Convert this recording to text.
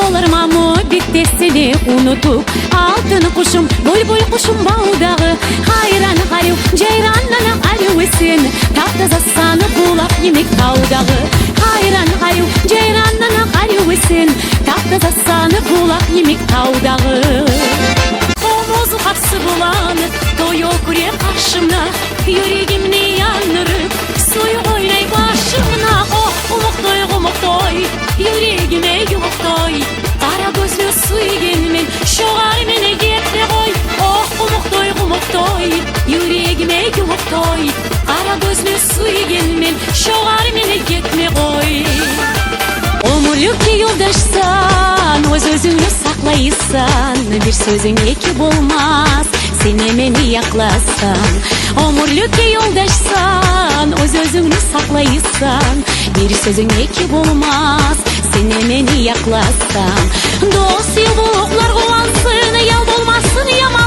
Olarma mı bittesini unutup altın kuşum bul kuşum bağdağı hayran hayru ceyranına alüvesin taptaza sanı kulak yemek tavdağı hayran hayru ceyranına alüvesin taptaza sanı kulak yemek tavdağı omuz hapsı bulanıp doyu kurye karşımda yüreğimni yandırıp suyu oynay başımına oh umuktoy yüreğime yumuktoy kara gözlü suyu gelmin şoğar mene gitme koy oh umuktoy yüreğime yumuktoy kara gözlü suyu gelmin şoğar mene gitme koy Ömürlük yoldaşsan öz özünü saklayırsan bir sözün ekip olmaz sen emeni yaklasan Ömürlük yoldaşsan öz özünü saklayırsan bir sözün ekip olmaz sen emeni yaklasan dost yoluklar kolansın yal olmasın yaman